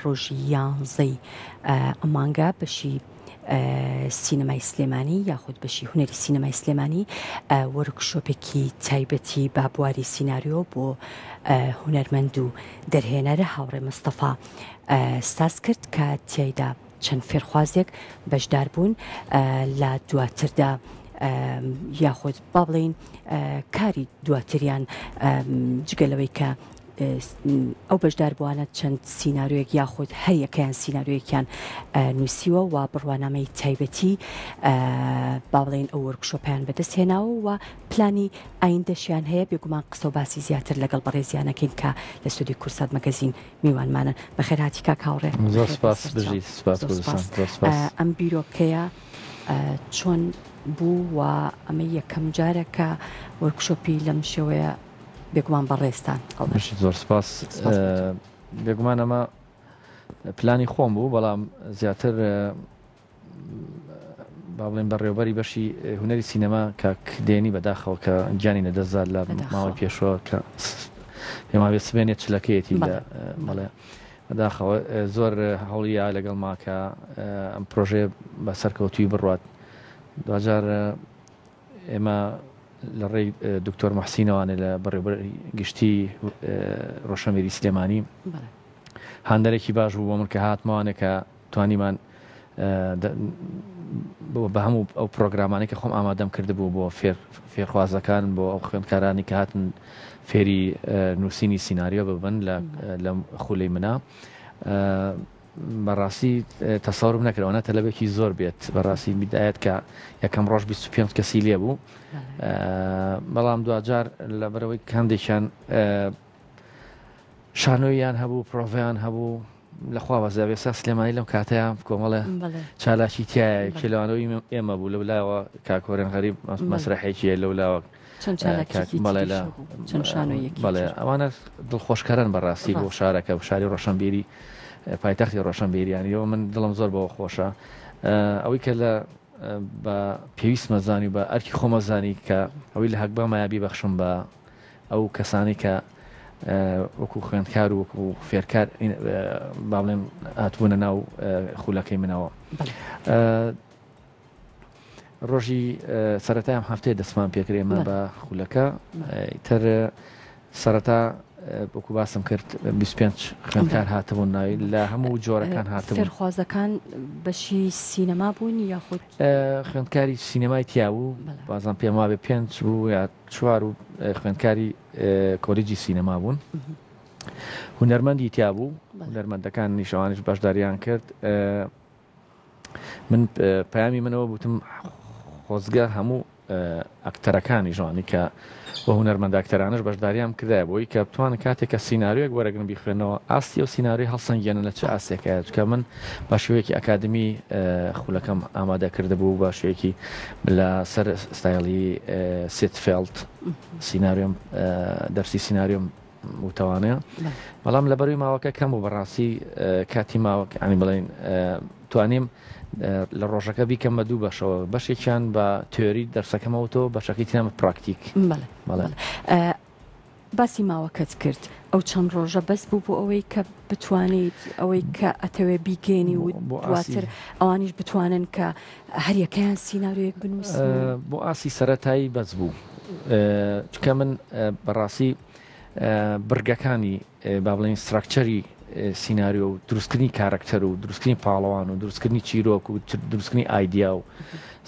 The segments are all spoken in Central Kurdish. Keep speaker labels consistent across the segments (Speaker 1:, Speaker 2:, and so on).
Speaker 1: ڕۆژی 11 ئەمانگە بەشی سینەمای سلێمانی یاخود بەشی هونەری سینەمای سلێمانی وەرکشۆپێکی تایبەتی با بواری سیناریۆ بۆ هونەرمەند و دەرهێنەرە هاوڕێ مستەفا ساز کرد کە تیایدا چەند فێرخوازێک بەشدار بوون لە دواتردا یاخود با بڵێین کاری دواتریان جگەلەوەی کە ئەو بەشدار بووانە چەند سیناریۆیەک یاخود هەریەکەیان سیناریۆیەکیان نووسیوە و بڕوانامەی تایبەتی با بڵێن ئەو وەرکشۆپیان بەدەستهێناوە و پلانی ئایندەشیان هەیە بێگومان قسە و باسی زیاتر لەگەڵ بەڕێزیانەکەین کە لە سودی کورسات مەگەزین میوانمانن بەخێرهاتی کاک هاوڕێ. ئەم بیرۆکەیە چۆن بوو و ئەمە یەکەم جارێکە وەرکشۆپی لەم شێوەیە بێگومان بەڕێستان
Speaker 2: زۆر سپاس. بێگومان ئەمە پلانی خۆم بوو بەڵام زیاتر با بڵێن بەڕێوەبەری بەشی هونەری سینەما کاک دێنی بەداخەوە کە گیانی نەدەزار لە ماوەی پێشەوە کە پێما بێت سبێنێت چلەکەیەتی لە مەڵێ بەداخەوە زۆر هەوڵیە لەگەڵ ماکە ئەم پرۆژێ بە سەرکەوتوی بڕوات. دوجار ئێمە لە ڕێی دکتۆر مەحسینەوانێ لە بەڕێوەبەری گشتی ڕۆشنبیری سلێمانی هاندەرێکی باش بوو بۆ من کە هاتمەوانێک کە توانیمان بە هەموو ئەو پرۆگرامانی کە خۆم ئامادەم کردبوو بۆ فێرخوازەکان بۆ ئەو خوێندکارانی کە هاتن فێری نووسینی سیناریۆ ببن لە خولەی منە بەڕاستی تەسەورم نەکردەوە تەلەبێکی زۆر بێت بەڕاستی میدایەت کە یەکەم ڕۆژ 25 کەسی لێ بوو بەڵام دوجار لە بەرەوەی هەندێکیان شانۆیان هەبوو پرۆڤیان هەبوو لەخوا بەزاوێ سا سلێمانی لەم کاتەیە کۆمەڵە چالاکی تایە کێلوانەوەی ئێمە بوو لەولایەوە کاکۆرێن غەریب مەسرەحێکیە لەولاوە بەڵێ ئەوانە دڵخۆشکەرن بەڕاستی بۆ شارەکە و شاری ڕۆشنبیری پایتەختی ڕۆشنبیریانیەوە من دڵم زۆر بەوە خۆشە ئەوەی کە لە بە پێویست مەزانی و بە ئەرکی خۆمەزانی کە ئەوەی لە هەک بە مایابی بەخشم بە ئەو کەسانی کە وەکو خوێندکار و وەکو فێرکار با بڵێن هاتبوونە ناو خولەکەی منەوە. ڕۆژی سەرەتایان هەفتەیە دەستمان پێکرێمە بە خولەکە تر سەرەتا وەکو باسم کرد 25 خوێندکار هاتبوون ناوی لە هەموو جۆرەکان هاتبوون.
Speaker 1: فێرخوازەکان بەشی سینەما بوون یاخود
Speaker 2: خوێندکاری سینەمای تیا بوو بازان پێم وابێ 5 بوو یا 4 و خوێندکاری کۆلیجی سینەما بوون. هونەرمەندی تیا بوو هونەرمەندەکان نیشەوانش بەشداریان کرد. من پەیامی منەوە بوتم خۆزگە هەموو ئەکتەرەکانی ژوانی کە بە هونەرمەند ئەکتەرانش بەشداریان کردای بۆی کە بتوانن کاتێک کە سیناریۆیەک وەرەگرن بیخوێنەوە ئاستی و سیناریۆی هەڵسەنگێنن لە چه ئاسێکایە چکە من بە شێوەیەکی ئەکادمی خولەکەم ئامادە کرده بوو بە شێوەیەکی لە سەر ستایلی سێتفێڵد سیناریۆم دەرسی سیناریۆم وتوانەیە بەڵام لەبەروی ماوەکە کەم و بەڕاستی کاتی ماوەکە ئەنی بڵێن توانیم لە ڕۆژەکە بیکەم بە دوو بەشەوە بەشێکیان بە تێۆری دەرسەکەمەوەتەوە بەشەکەی ترامە پراکتیک.
Speaker 1: باسی ماوەکەت کرد ئەو چەند ڕۆژە بەس بوو بۆ ئەوەی کە بتوانیت ئەوەی کە ئەتەوێ بیگەێنی و دواتر ئەوانیش بتوانن کە هەریەکەیان سیناریۆیەک بنووسن.
Speaker 2: بۆ ئاسی سەرەتایی بەس بوو چکە من بەڕاستی برگەکانی با بڵێن ستراکچەری سیناریۆ و دروستکردنی کارکتەر و دروستکردنی پاڵەوان و دروستکردنی چیرۆک و دروستکردنی ئایدیا و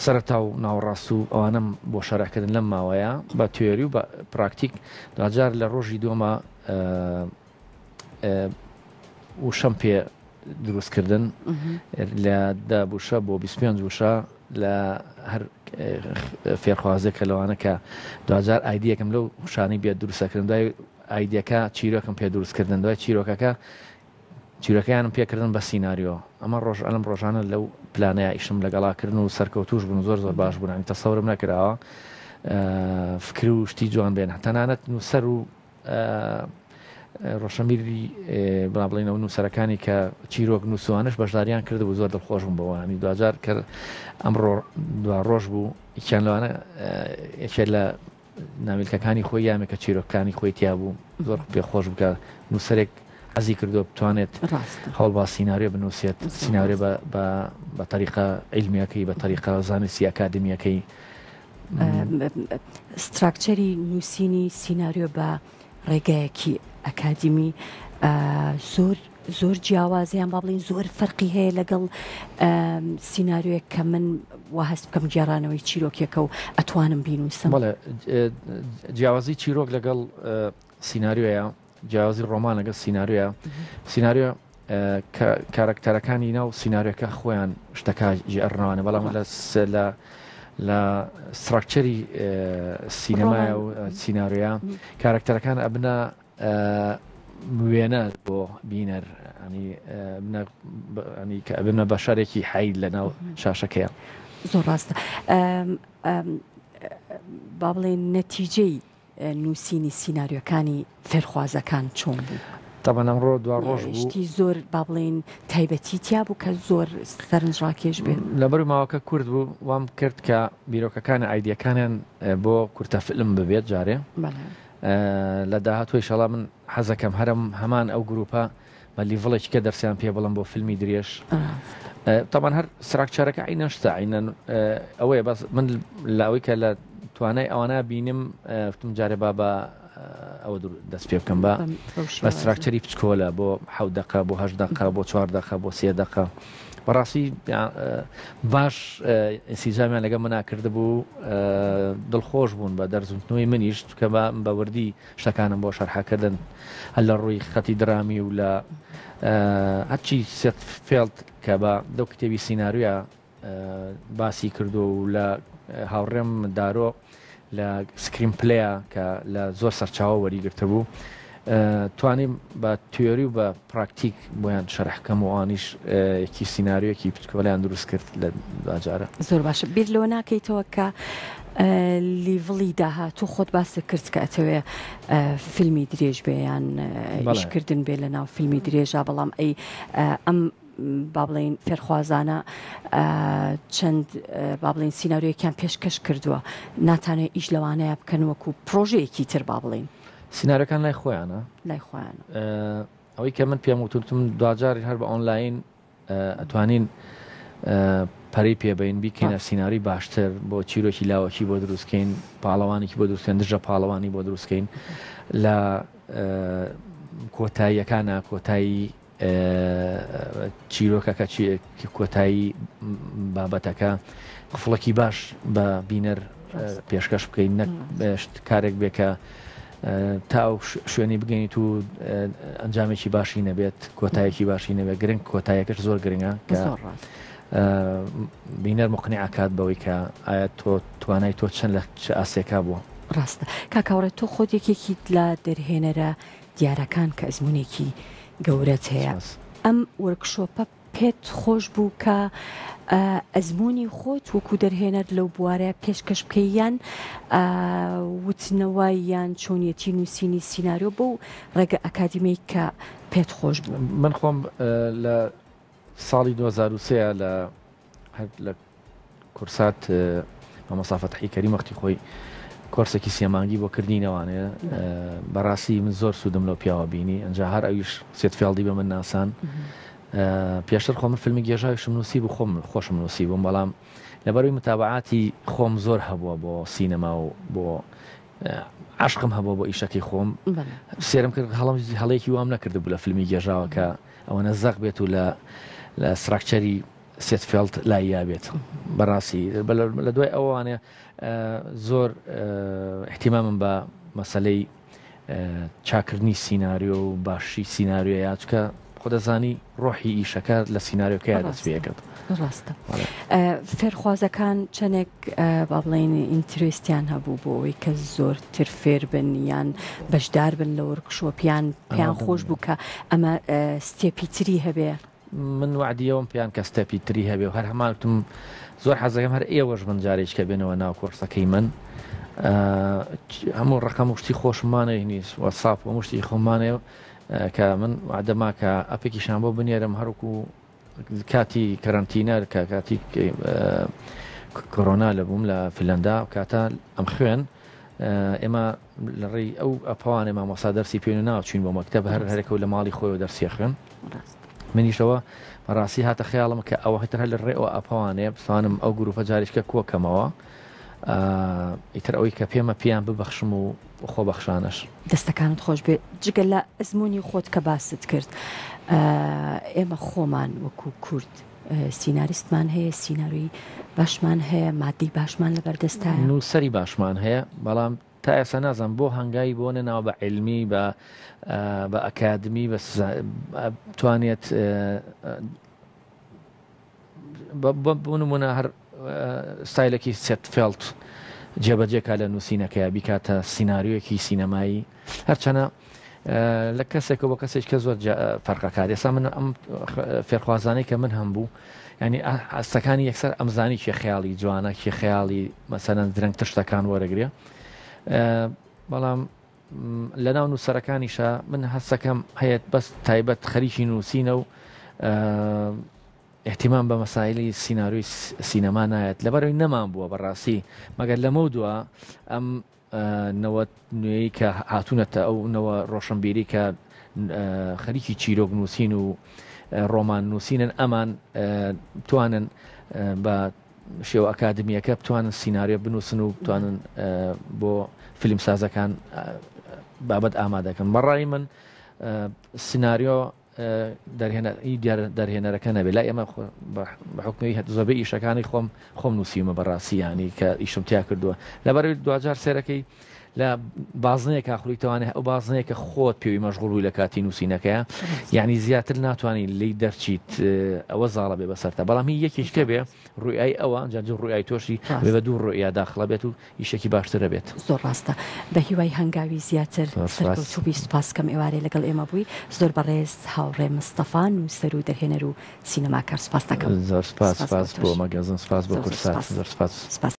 Speaker 2: سەرەتا و ناوەڕاست و ئەوانم بۆ شەڕەکردن لەم ماوەیە بە تێۆری و بە پراکتیک دوجار لە ڕۆژی دووەمە وشەم پێ دروستکردن لە دابووشە بۆ 25 وشە لە هەر فێرخوازێک کە لەوانە کە دوجار ئایدیەکەم لەو شانی بێت دروستەکردن دوای ئایدیەکە چیرۆکم پێ دروستکردن دوای چیرۆکەیانم پێکردن بە سیناریۆ ئەمە ڕۆژ ئەلم ڕۆژانە لەو پلانەیە ئیشم لەگەڵاکردن و سەرکەوتوش بوون زۆر زۆر باش بوون تەسەورم نەکراوە فکر و شتی جوان بێن تەنانەت نووسەر و ڕۆشنبیری بڵا بڵێنەوە نووسەرەکانی کە چیرۆک نووسوانش بەشداریان کرد و زۆر دڵخۆشم بەوانی دوجار کرد ئەمڕۆ دوا ڕۆژ بوو یەکیان لەوانە یەکێ لە ناویلکەکانی خۆی یامێکە چیرۆکەکانی خۆی تیا بوو زۆر پێخۆش بکە نووسەرێک حەزی کردو بتوانێت هەڵبا سیناریۆ بنووسێت سیناریۆ بە طریقە عیلمیەکەی بە طریقە زانستی ئەکادمیەکەی
Speaker 1: ستراکچەری نووسینی سیناریۆ بە ڕێگایەکی ئەکادمی زۆر جیاوازیان با بڵین زۆر فەرقی هەیە لەگەڵ سیناریۆیەک کە من وا هەست بکەم گێڕانەوەی چیرۆکێکە و ئەتوانم بینوسم.
Speaker 2: بەڵێ جیاوازی چیرۆک لەگەڵ سیناریۆیە جیاوازی ڕۆمان لەگەڵ سیناریۆ کارکتەرەکانی ناو سیناریۆکە خۆیان شتەکە ژێڕنەوانە بەڵام لە ستراکچەری سینەمایە و سیناریۆیە کارکتەرەکان ئەبنە وێنە بۆ بینەر کە بنە بە شارێکی حید لە ناو شاشەکەیە.
Speaker 1: زۆر ڕاستە. با بڵێن نەتیجەی نووسینی سیناریۆکانی فێرخوازەکان چۆن بوو؟
Speaker 2: تاوان ئەمڕۆ دوا ڕۆژ
Speaker 1: شتی زۆر با بڵێن تایبەتی تیا بوو کە زۆر سەرنجڕاکێش بێت.
Speaker 2: لەبەر ماوەکە کورد بوو وام کرد کە بیرۆکەکانی ئایدیەکانیان بۆ کورتە فیلم ببێت جارێ لە داهاتوی شەڵا من حەزەکەم هەمان ئەو گروپە بە لیڤڵێکی کە دەرسیان پێ بڵم بۆ فیلمی درێژ تاوان هەر سراکچارەکە عینە شتە عینەن ئەوەیە بەس من لاوەی کە لە توانای ئەوانە بینم فتم جارێ با بە ئەوە دەست پێ بکەم بە ستراکچەری بچکۆلە بۆ 7 دقە بۆ 8 دقە بۆ 4 دقە بۆ 3 دقە بەڕاستی باش ئینسیجامیان لەگە مناکرد بوو دڵخۆش بوون بە دەرزونتنەوەی منیش کە بە وردی شتەکانم بۆ شەرحەکردن هەل لە ڕووی خەتی درامی و لە هەرچی سێت فێڵت کە بە دەو کتێبی سیناریۆە باسی کردو و لە هاوڕێم دارۆ لە سکرین پلەیە کە لە زۆر سەرچاوە وەریگرتە بوو توانیم بە تیۆری و بە پراکتیک بۆیان شەرحکەم و ئانیش یەکی سیناریۆکی پچکۆلیان دروست کرد لە داجارە.
Speaker 1: زۆر باشە بیر لەوە ناکەیتەوە کە لیڤڵی داهاتوو خۆت باسە کرد کە ئەتەوێ فیلمی درێژ بێیان ئیشکردن بێ لە ناو فیلمی درێژە بەڵام ئەم با بڵێن فێرخوازانە چەند با بڵێن سیناریۆیەکیان پێشکەش کردووە ناتانێت ئیش لەوانەیە بکەن وەکو پرۆژەیەکی تر با بڵێن
Speaker 2: سیناریۆکان لای خۆیانە ئەوەی کە من پێم وتم دوجاری هەر بە ئۆنلاین ئەتوانین پەری پێبین بیکەینە سیناری باشتر بۆ چیرۆکی لاوەکی بۆ دروستکەین پاڵەوانێکی بۆ دروستکەین دژە پاڵەوانی بۆ دروستکەین لە کۆتاییەکانە کۆتایی چیرۆکەکە کۆتایی بابەتەکە قفڵێکی باش بە بینەر پێشکەش بکەین نەک کارێک بێکە تا شوێنی بگەینیت و ئەنجامێکی باشی نەبێت کۆتایەکی باشی نەبێت گرنگ کۆتایەکەش زۆر گرنگە کە بینەر مقنعکات بەوەی کە ئایا تۆ توانای تۆ چەند لە چ ئاسێکا بووە.
Speaker 1: ڕاستە کاکاوڕێت تۆ خۆت یەکێکی لە دەرهێنەرە دیارەکان کە ئەزمونێکی گەورەت هەیە ئەم وەرکشۆپە پێت خۆش بوو کە ئەزمموی خۆت وەکو دەرهێنەر لەو بوارەیە پێشکەش بکەیان وتنەوەی یان چۆنیەتی نووسینی سیناریۆ بۆ ڕێگە ئەکادیمی کە پێت خۆش بوو.
Speaker 2: من خۆم لە ساڵی 2023 لە کورسات مەسافەتحی کەریم وەختی خۆی کۆرسێکی سێمانگی بۆ کردینەوانەیە بەڕاستی من زۆر سوودم لەو پیاوە بینی ئەنجا هەر ئەویش سێت فێڵدی بە من ناسان پێشتر خۆم فیلمی گێژاویشم نووسی بوو خۆم خۆشم نووسی بووم بەڵام لەبەروی متابعاتی خۆم زۆر هەبووە بۆ سینەما و بۆ عاشقم هەبووە بۆ ئیشەکەی خۆم سێرم کرد هەڵەیەکی وام نەکرد بوو لە فیلمی گێژاوە کە ئەوەنە زەق بێت و لە ستراکچەری سێت فێڵد لای بێت بەڕاستی لە دوای ئەوانێ زۆر احتیمامم بە مەسەلەی چاکردنی سیناریۆ و باشی سیناریۆیە چکە خۆ دەزانی ڕۆحی ئیشەکە لە سیناریۆکەیە دەست پێکرد.
Speaker 1: ڕاستە فێرخوازەکان چەندێک با بڵێن ئینترێستیان هەبوو بۆ ئەوەی کە زۆرتر فێر بن یان بەشدار بن لە وەرکشۆپیان پێیان خۆش بوو کە ئەمە ستێپی تری هەبێ.
Speaker 2: من وعدیەوەم پێیان کە ستێپی تری هەبێ و هەر هەمانتم زۆر حەزەکەم هەر ئێوەش من جارێک کە بێنەوە ناو کۆرسەکەی من هەموو ڕقم شتی خۆشمانە نیست وەساپ و مشتی خۆمانێ کە من وعدەما کە ئەپێکیشان بۆ بنێرم هەروکو کاتی کەرەنتینە کە کاتی کۆرۆنا لە بووم لە فیلەندا کاتە ئەم خوێن ئێمە لە ڕێی ئەو ئەپوانێ مامۆستا دەرسی پێێن ناوچین بۆ مەکتەب هەر هەرێکەوە لە ماڵی خۆی و دەرسیەخن منیشەوە بەڕاستی هاتە خەیاڵم کە ئەوە هەتر هەر لە ڕێەوە ئەپوانێ بتوانم ئەو گروپە جاریشکە کۆکەمەوە ئیتر ئەوەی کە پێمە پیان ببەخشم و خۆبەخشانش
Speaker 1: دەستەکانت خۆش بێت جگە لە ئەزمموی خۆت کە باست کرد ئێمە خۆمان وەکو کورد سیناریستمان هەیە سیناروی باشمان هەیە مادی باشمان لەبەردەستە
Speaker 2: نووسری باشمان هەیە بەڵام تا ئێستا نازانم بۆ هەنگایی بۆ نەناوە بە علمی بە ئەکادمی بتوانێت بۆ نمونە هەر ستایلێکی سێتفێڵت جێبەجێکا لە نووسینەکەی بیکاتە سیناریۆیەکی سینەمایی هەرچەنە لە کەسێکە بۆ کەسێک کە زۆر فەرقەکات ئێستا من ئەم فێرخوازانەی کە من هەم بوو ینی ئەستەکانی یەکسەر ئەمزانی کێ خەیاڵی جوانە کێ خەیاڵی مەسەرەن درەنگ شتەکان وەرەگرێ بەڵام لە ناو نووسەرەکانیشە من هەستەکەم هەیەت بەس تایبەت خەریکی نووسینە و احتیمان بە مەسایلی سیناروی سینەما نایەت لەبەرەوەی نەمان بووە بەڕاستی مەگەر لەمە دووە ئەم نەوە نوێی کە هاتوونەتە ئەو نەوە ڕۆشنبیری کە خەریکی چیرۆک نووسین و ڕۆمان نووسینن ئەمان بتوانن بە شێوە ئەکادمیەکە بتوانن سیناریۆ بنووسن و بتوانن بۆ فیلم سازەکان بابەت ئامادەکەن بەڕای من سیناریۆ دەرهێنەرەکە نەبێت لا ئێمە بەحکمی زۆربەی ئیشەکانی خۆم نووسیمە بەڕاستیانی کە ئیشم تیا کردووە لەبەر دوجار سێرەکەی لە بازنەیە کاخلیتوانێت ئەو بازنەیە کە خۆت پێوی مەشغوڵی لە کاتی نووسینەکەیە یعنی زیاتر ناتوانین لی دەرچیت ئەوە زاڵە بێ بەسەرتە بەڵام هی یەکیشکە بێ ڕوویایی ئەوە جاج ڕوویایی تۆشی بێ بە دوو ڕوئیا داخڵە بێت و ئیشێکی باشترە بێت
Speaker 1: زۆر ڕاستە بە هیوای هەنگاوی زیاتر سەرکەوتوبی سوپاسکەم ئێوارێ لەگەڵ ئێمە بووی زۆر بەڕێز هاوڕێ مستەفان و سەر و دەرهێنەر و سینەماکار سوپاس دەکەم
Speaker 2: زۆر سپاس بۆ مەگەزن سپاس بۆ کورسات زۆر سپاس